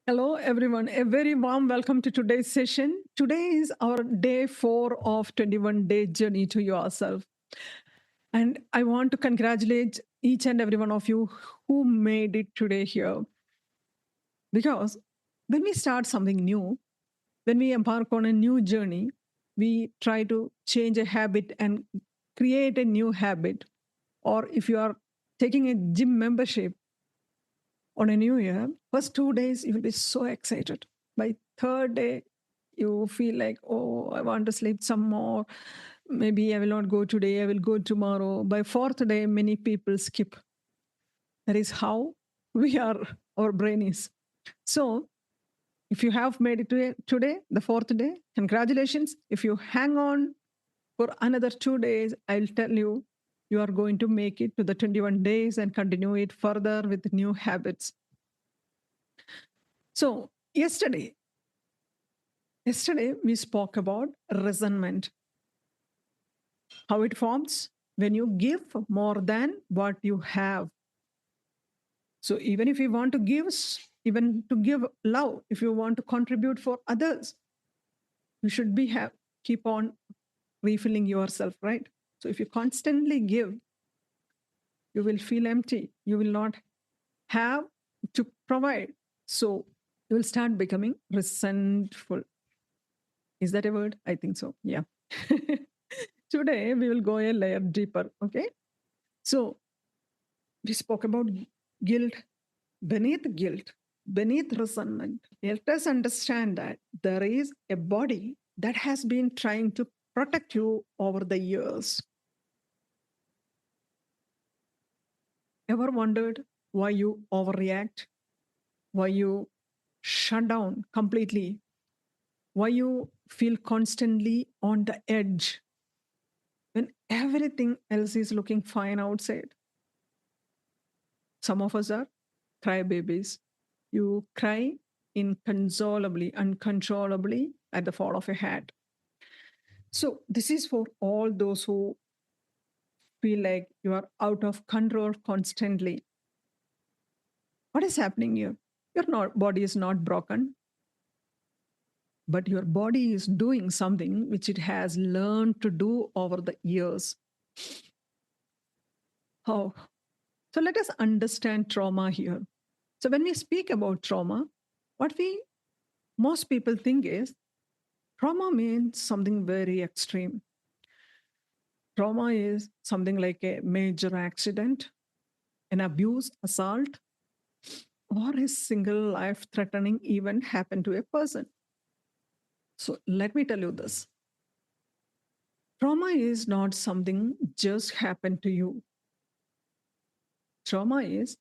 Hello, everyone. A very warm welcome to today's session. Today is our day 4 of 21-day journey to yourself. And I want to congratulate each and every one of you who made it today here. Because when we start something new, when we embark on a new journey, we try to change a habit and create a new habit. Or if you are taking a gym membership, on a new year, first 2 days, you will be so excited. By third day, you feel like, oh, I want to sleep some more. Maybe I will not go today, I will go tomorrow. By fourth day, many people skip. That is how we are, our brain is. So if you have made it today, the fourth day, congratulations. If you hang on for another 2 days, I'll tell you, you are going to make it to the 21 days and continue it further with new habits. So yesterday we spoke about resentment, how it forms when you give more than what you have. So even if you want to give, even to give love, if you want to contribute for others, you should keep on refilling yourself, right? So if you constantly give, you will feel empty. You will not have to provide. So you will start becoming resentful. Is that a word? I think so. Yeah. Today, we will go a layer deeper. Okay. So, we spoke about guilt, beneath resentment. Let us understand that there is a body that has been trying to protect you over the years. Ever wondered why you overreact? Why you shut down completely? Why you feel constantly on the edge when everything else is looking fine outside? Some of us are crybabies. You cry inconsolably, uncontrollably at the fall of a hat. So, this is for all those who feel like you are out of control constantly. What is happening here? Your body is not broken, but your body is doing something which it has learned to do over the years. How? So, let us understand trauma here. So, when we speak about trauma, what we most people think is trauma means something very extreme. Trauma is something like a major accident, an abuse, assault, or a single life threatening event happen to a person. So let me tell you this. Trauma is not something just happened to you. Trauma is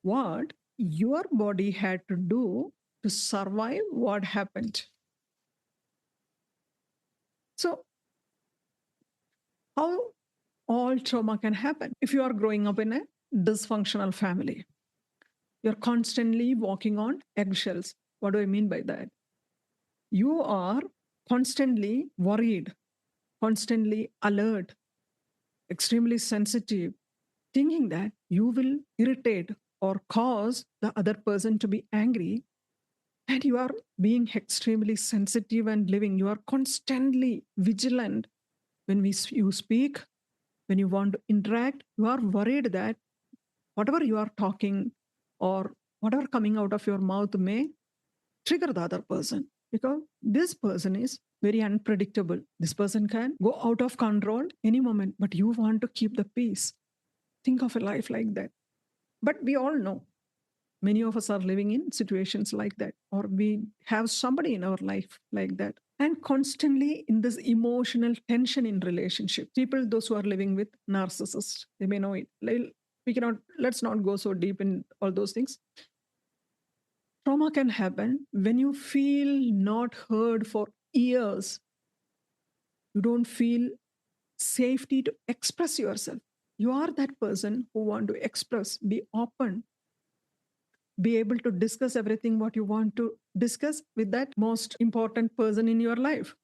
what your body had to do to survive what happened. So, how all trauma can happen? If you are growing up in a dysfunctional family, you're constantly walking on eggshells. What do I mean by that? You are constantly worried, constantly alert, extremely sensitive, thinking that you will irritate or cause the other person to be angry. And you are being extremely sensitive and living. You are constantly vigilant when you speak, when you want to interact. You are worried that whatever you are talking or whatever coming out of your mouth may trigger the other person, because this person is very unpredictable. This person can go out of control any moment, but you want to keep the peace. Think of a life like that. But we all know many of us are living in situations like that, or we have somebody in our life like that, and constantly in this emotional tension in relationship. People, those who are living with narcissists, they may know it. Let's not go so deep in all those things. Trauma can happen when you feel not heard for years. You don't feel safety to express yourself. You are that person who want to express, be open, be able to discuss everything what you want to discuss with that most important person in your life.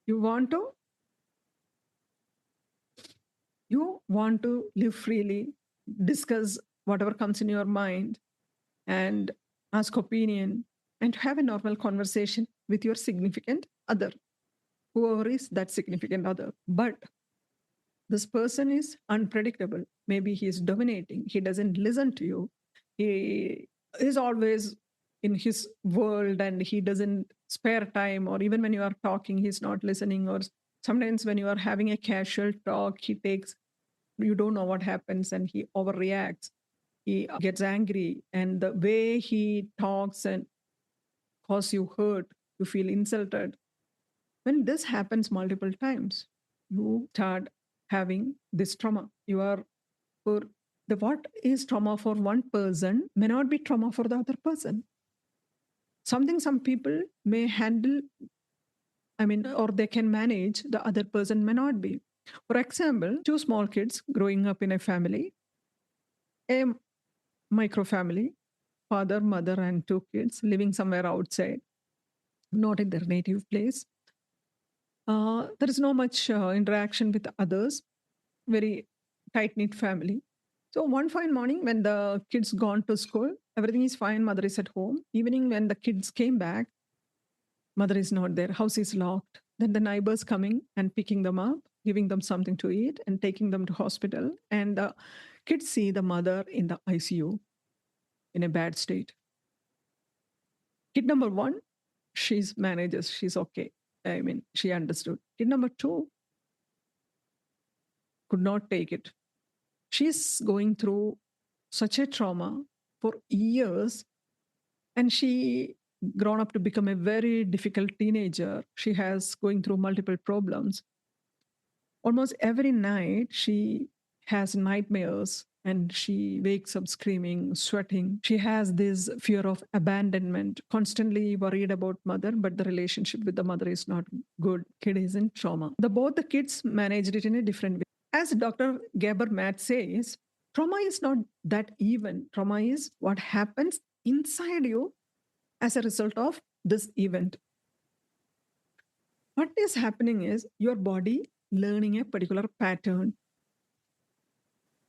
You want to want to live freely, discuss whatever comes in your mind, and ask opinion, and have a normal conversation with your significant other, whoever is that significant other. But this person is unpredictable. Maybe he is dominating. He doesn't listen to you. He is always in his world and he doesn't spare time, or even when you are talking, he's not listening. Or sometimes when you are having a casual talk, you don't know what happens and he overreacts. He gets angry, and the way he talks and cause you hurt, you feel insulted. When this happens multiple times, you start having this trauma. You are for the what is trauma for one person may not be trauma for the other person. Something some people may handle, or they can manage, the other person may not be. For example, two small kids growing up in a family, a micro family, father, mother, and two kids living somewhere outside, not in their native place. There is no much interaction with others, very tight knit family. So one fine morning, when the kids gone to school, everything is fine. Mother is at home. Evening, when the kids came back, mother is not there. House is locked. Then the neighbors coming and picking them up, giving them something to eat, and taking them to hospital. And the kids see the mother in the ICU in a bad state. Kid number one, she's manages. She's okay. She understood. Kid number two could not take it. She's going through such a trauma for years, and she grown up to become a very difficult teenager. She has going through multiple problems. Almost every night she has nightmares and she wakes up screaming, sweating. She has this fear of abandonment, constantly worried about mother, but the relationship with the mother is not good. Kid is in trauma. Both the kids managed it in a different way. As Dr. Gaber-Matt says, trauma is not that event. Trauma is what happens inside you as a result of this event. What is happening is your body learning a particular pattern.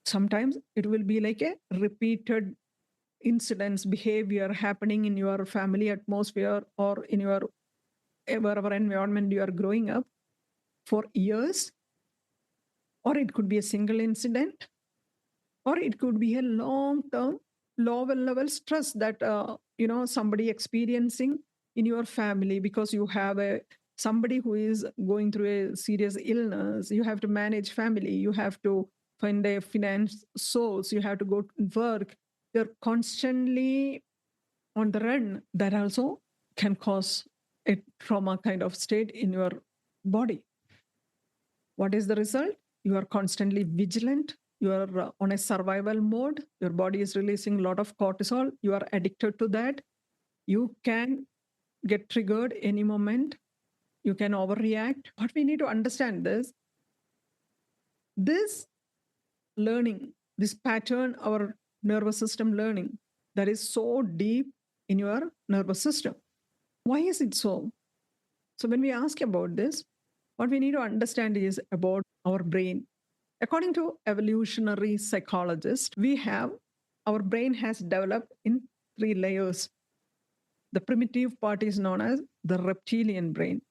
Sometimes it will be like a repeated incidents, behavior happening in your family atmosphere or in your wherever environment you are growing up for years. Or it could be a single incident, or it could be a long-term, low-level stress that somebody experiencing in your family because you have somebody who is going through a serious illness. You have to manage family. You have to find a finance source. You have to go to work. You're constantly on the run. That also can cause a trauma kind of state in your body. What is the result? You are constantly vigilant. You are on a survival mode. Your body is releasing a lot of cortisol. You are addicted to that. You can get triggered any moment. You can overreact. What we need to understand this learning, this pattern, our nervous system learning, that is so deep in your nervous system. Why is it so? So when we ask about this, what we need to understand is about our brain. According to evolutionary psychologists, our brain has developed in 3 layers. The primitive part is known as the reptilian brain.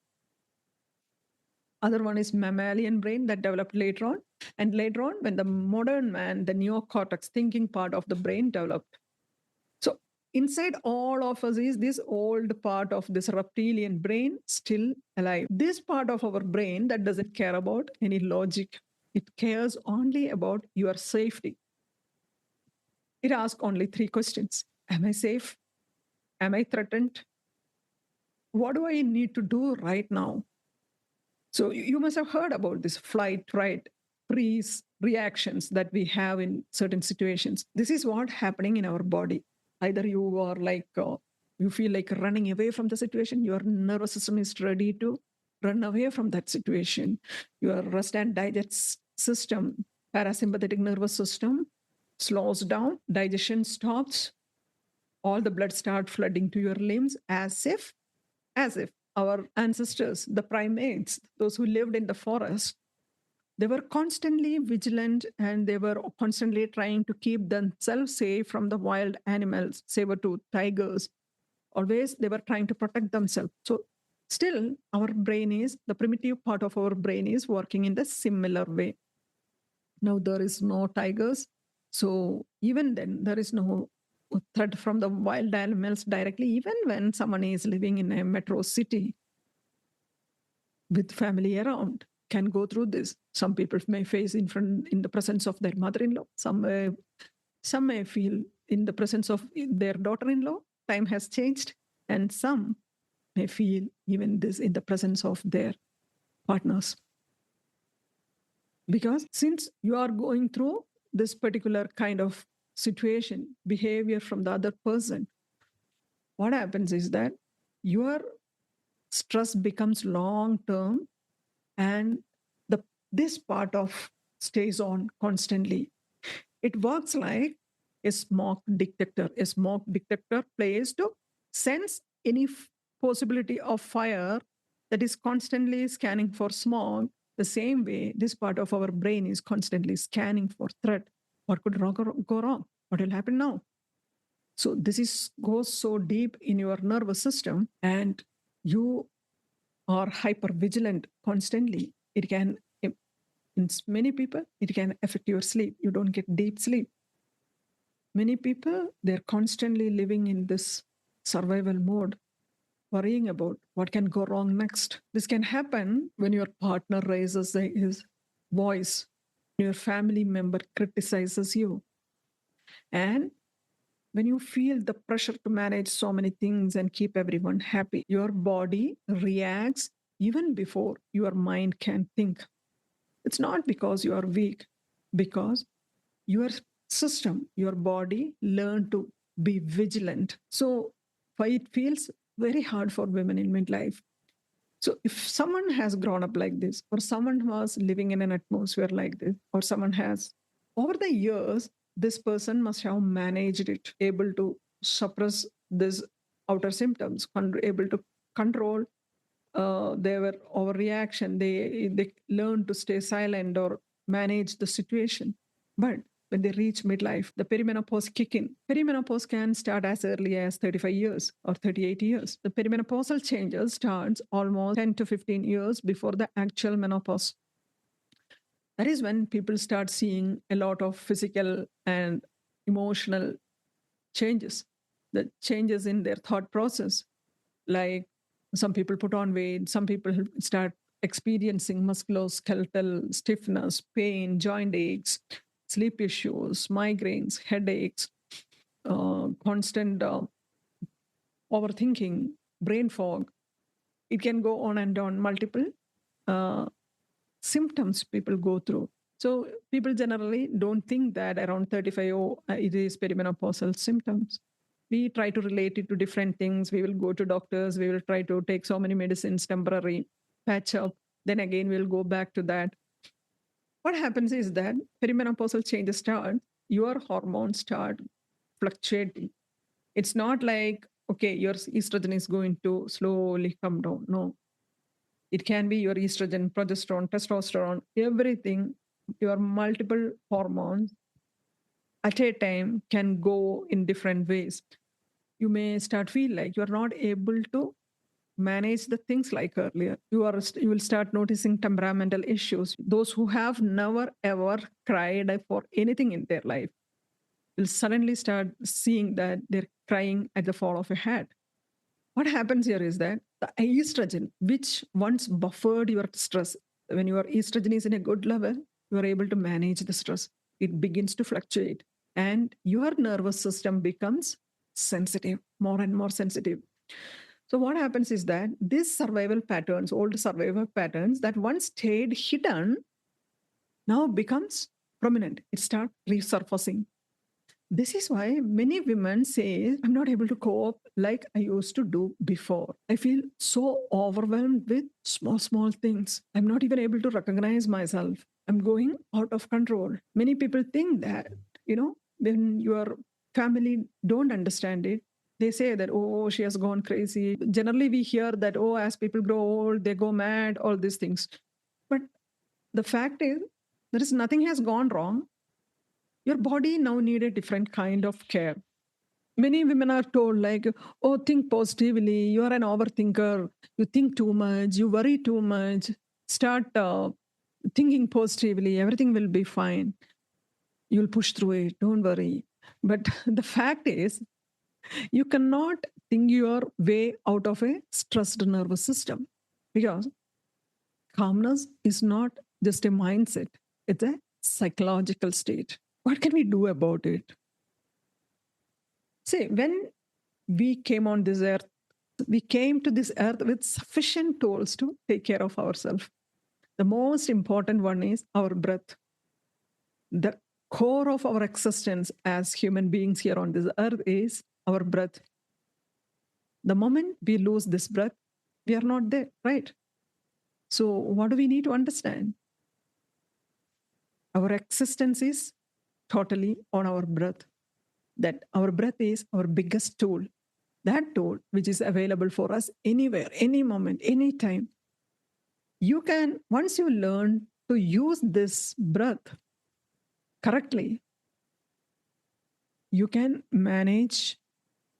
Other one is mammalian brain that developed later on. And later on, when the modern man, the neocortex thinking part of the brain developed. So inside all of us is this old part of this reptilian brain still alive. This part of our brain that doesn't care about any logic. It cares only about your safety. It asks only 3 questions. Am I safe? Am I threatened? What do I need to do right now? So you must have heard about this flight, right, freeze reactions that we have in certain situations. This is what's happening in our body. Either you are like, you feel like running away from the situation, your nervous system is ready to run away from that situation. Your rest and digest system, parasympathetic nervous system slows down, digestion stops, all the blood starts flooding to your limbs as if our ancestors, the primates, those who lived in the forest, They were constantly vigilant and they were constantly trying to keep themselves safe from the wild animals, saber-tooth tigers. Always they were trying to protect themselves. So still our brain is, the primitive part of our brain is working in the similar way. Now there is no tigers. So even then there is no threat from the wild animals directly, even when someone is living in a metro city with family around can go through this. Some people may face in the presence of their mother-in-law. Some may feel in the presence of their daughter-in-law. Time has changed, and some may feel even this in the presence of their partners. Because since you are going through this particular kind of situation, behavior from the other person, what happens is that your stress becomes long term, and this part of stays on constantly. It works like a smoke detector. A smoke detector plays to sense any possibility of fire that is constantly scanning for smoke. The same way, this part of our brain is constantly scanning for threat. What could go wrong? What will happen now? So this goes so deep in your nervous system, and you are hyper vigilant constantly. It can, in many people, it can affect your sleep. You don't get deep sleep. Many people, they're constantly living in this survival mode, worrying about what can go wrong next. This can happen when your partner raises his voice, your family member criticizes you, and when you feel the pressure to manage so many things and keep everyone happy, your body reacts even before your mind can think. It's not because you are weak, because your system, your body learned to be vigilant. So why it feels very hard for women in midlife. So if someone has grown up like this, or someone was living in an atmosphere like this, or someone has, over the years, this person must have managed it, able to suppress these outer symptoms, able to control their overreaction. They learn to stay silent or manage the situation. But when they reach midlife, the perimenopause kick in. Perimenopause can start as early as 35 years or 38 years. The perimenopausal changes starts almost 10 to 15 years before the actual menopause. That is when people start seeing a lot of physical and emotional changes, the changes in their thought process. Like some people put on weight, some people start experiencing musculoskeletal stiffness, pain, joint aches, sleep issues, migraines, headaches, constant overthinking, brain fog. It can go on and on, multiple symptoms people go through. So people generally don't think that around 35, it is perimenopausal symptoms. We try to relate it to different things. We will go to doctors. We will try to take so many medicines, temporary, patch up. Then again, we'll go back to that. What happens is that perimenopausal changes start, your hormones start fluctuating. It's not like, okay, your estrogen is going to slowly come down. No. It can be your estrogen, progesterone, testosterone, everything, your multiple hormones at a time can go in different ways. You may start feel like you're not able to manage the things like earlier. You will start noticing temperamental issues. Those who have never ever cried for anything in their life will suddenly start seeing that they're crying at the fall of a hat. What happens here is that the estrogen, which once buffered your stress, when your estrogen is in a good level, you are able to manage the stress. It begins to fluctuate, and your nervous system becomes sensitive, more and more sensitive. So what happens is that these survival patterns, old survival patterns that once stayed hidden, now becomes prominent. It starts resurfacing. This is why many women say, I'm not able to cope like I used to do before. I feel so overwhelmed with small, small things. I'm not even able to recognize myself. I'm going out of control. Many people think that, when your family don't understand it, they say that, oh, she has gone crazy. Generally, we hear that, oh, as people grow old, they go mad, all these things. But the fact is, there is nothing has gone wrong. Your body now need a different kind of care. Many women are told like, oh, think positively. You are an overthinker. You think too much. You worry too much. Start thinking positively. Everything will be fine. You'll push through it. Don't worry. But the fact is, you cannot think your way out of a stressed nervous system, because calmness is not just a mindset, it's a psychological state. What can we do about it? See, when we came on this earth, we came to this earth with sufficient tools to take care of ourselves. The most important one is our breath. The core of our existence as human beings here on this earth is our breath. The moment we lose this breath, we are not there, right? So, what do we need to understand? Our existence is totally on our breath. That our breath is our biggest tool. That tool which is available for us anywhere, any moment, anytime. You can, once you learn to use this breath correctly, you can manage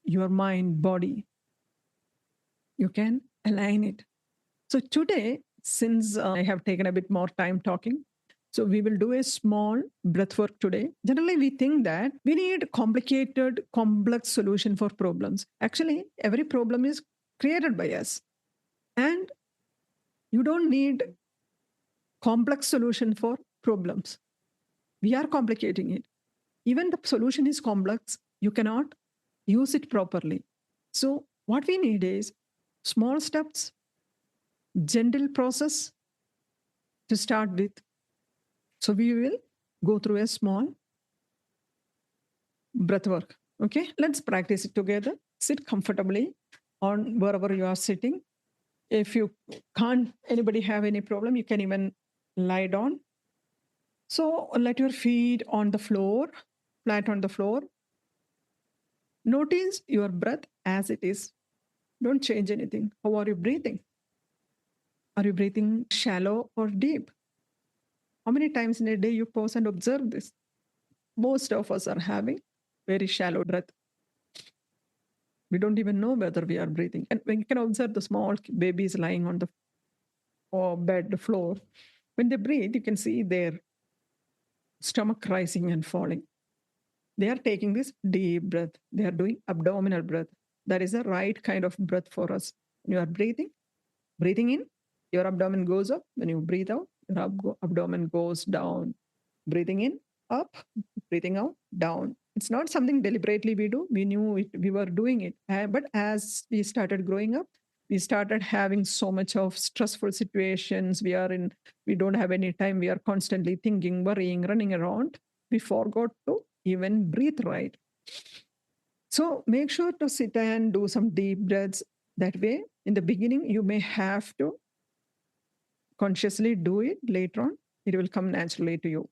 your mind, body. You can align it. So today, since I have taken a bit more time talking, so we will do a small breath work today. Generally, we think that we need complicated, complex solution for problems. Actually, every problem is created by us. And you don't need complex solution for problems. We are complicating it. Even the solution is complex, you cannot use it properly. So what we need is small steps, gentle process to start with. So we will go through a small breath work. Okay, let's practice it together. Sit comfortably on wherever you are sitting. If you can't, anybody have any problem, you can even lie down. So let your feet on the floor, flat on the floor. Notice your breath as it is. Don't change anything. How are you breathing? Are you breathing shallow or deep? How many times in a day you pause and observe this? Most of us are having very shallow breath. We don't even know whether we are breathing. And when you can observe the small babies lying on the bed, the floor, when they breathe, you can see their stomach rising and falling. They are taking this deep breath. They are doing abdominal breath. That is the right kind of breath for us. When you are breathing in, your abdomen goes up. When you breathe out, your abdomen goes down. Breathing in, up, breathing out, down. It's not something deliberately we do. We knew it, we were doing it. But as we started growing up, we started having so much of stressful situations. We don't have any time. We are constantly thinking, worrying, running around. We forgot to even breathe right. So make sure to sit and do some deep breaths. That way, in the beginning, you may have to consciously do it. Later on, it will come naturally to you.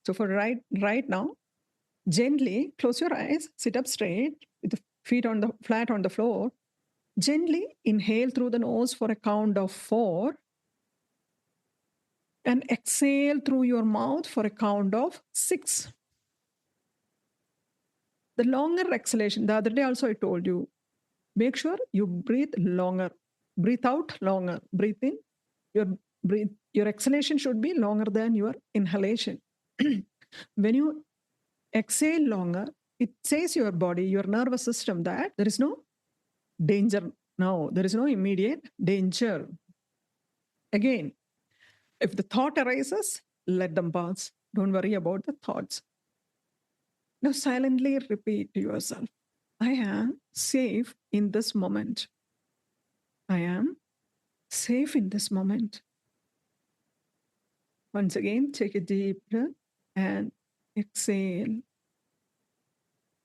So for right now, gently close your eyes, sit up straight with the feet on the flat on the floor. Gently inhale through the nose for a count of 4 and exhale through your mouth for a count of 6. The longer exhalation, the other day also I told you, make sure you breathe longer, breathe out longer, breathe in. Your exhalation should be longer than your inhalation. When you exhale longer, it says your body, your nervous system that there is no danger now. There is no immediate danger. Again, if the thought arises, let them pass. Don't worry about the thoughts. Now silently repeat to yourself, I am safe in this moment. I am safe in this moment. Once again, take a deep breath and exhale.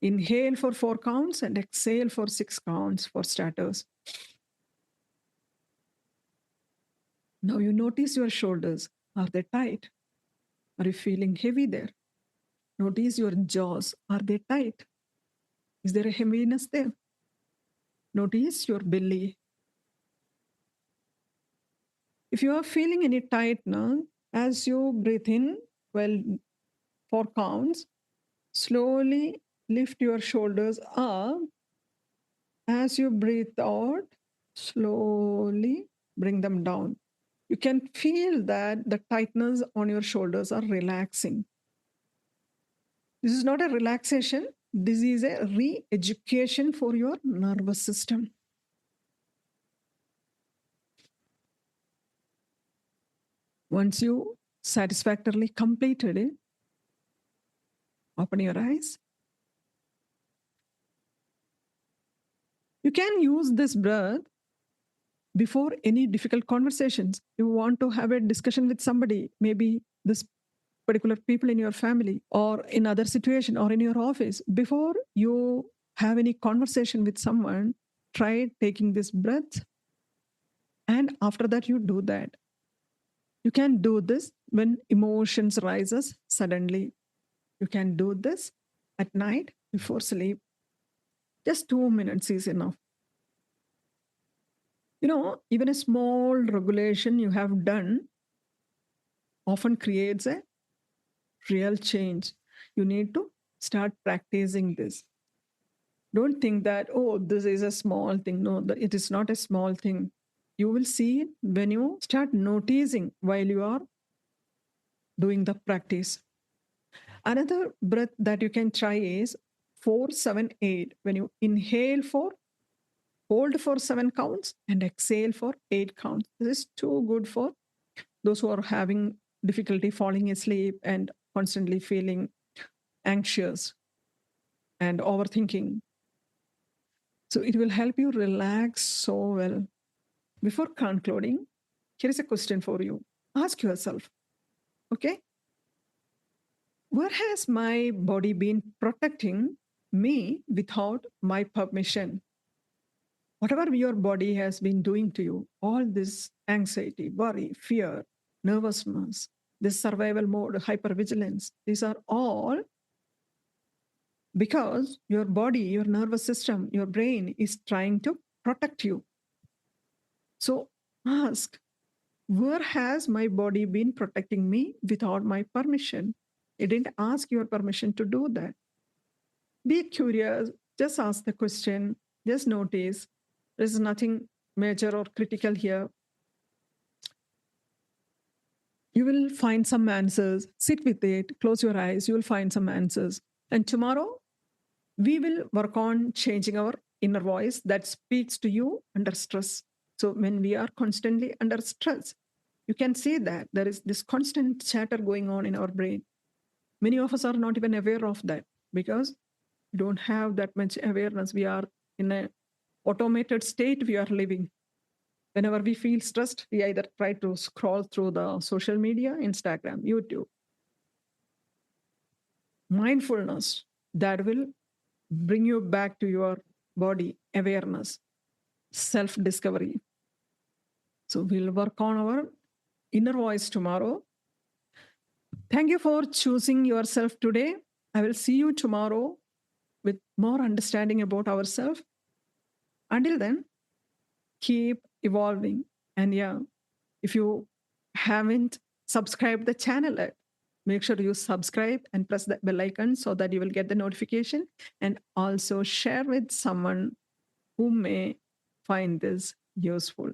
Inhale for 4 counts and exhale for 6 counts for starters. Now you notice your shoulders. Are they tight? Are you feeling heavy there? Notice your jaws. Are they tight? Is there a heaviness there? Notice your belly. If you are feeling any tightness, as you breathe in, well, 4 counts, slowly lift your shoulders up. As you breathe out, slowly bring them down. You can feel that the tightness on your shoulders are relaxing. This is not a relaxation, this is a re education for your nervous system. Once you satisfactorily completed it, open your eyes. You can use this breath before any difficult conversations. You want to have a discussion with somebody, maybe this particular people in your family or in other situation or in your office. Before you have any conversation with someone, try taking this breath. And after that, you do that. You can do this when emotions rises suddenly. You can do this at night before sleep. Just 2 minutes is enough. Even a small regulation you have done often creates a real change. You need to start practicing this. Don't think that, oh, this is a small thing. No, it is not a small thing. You will see it when you start noticing while you are doing the practice. Another breath that you can try is 4-7-8. When you inhale for, hold for 7 counts, and exhale for 8 counts. This is too good for those who are having difficulty falling asleep and constantly feeling anxious and overthinking. So it will help you relax so well. Before concluding, here is a question for you. Ask yourself, okay, where has my body been protecting me without my permission? Whatever your body has been doing to you, all this anxiety, worry, fear, nervousness, this survival mode, hypervigilance, these are all because your body, your nervous system, your brain is trying to protect you. So ask, where has my body been protecting me without my permission? It didn't ask your permission to do that. Be curious, just ask the question, just notice. There's nothing major or critical here. You will find some answers. Sit with it, close your eyes, you will find some answers. And tomorrow, we will work on changing our inner voice that speaks to you under stress. So when we are constantly under stress, you can see that there is this constant chatter going on in our brain. Many of us are not even aware of that because we don't have that much awareness. We are in an automated state we are living. Whenever we feel stressed, we either try to scroll through the social media, Instagram, YouTube. Mindfulness, that will bring you back to your body, awareness, self-discovery. So we'll work on our inner voice tomorrow. Thank you for choosing yourself today. I will see you tomorrow with more understanding about ourselves. Until then, keep evolving. And yeah, if you haven't subscribed the channel yet, make sure you subscribe and press the bell icon so that you will get the notification, and also share with someone who may find this useful.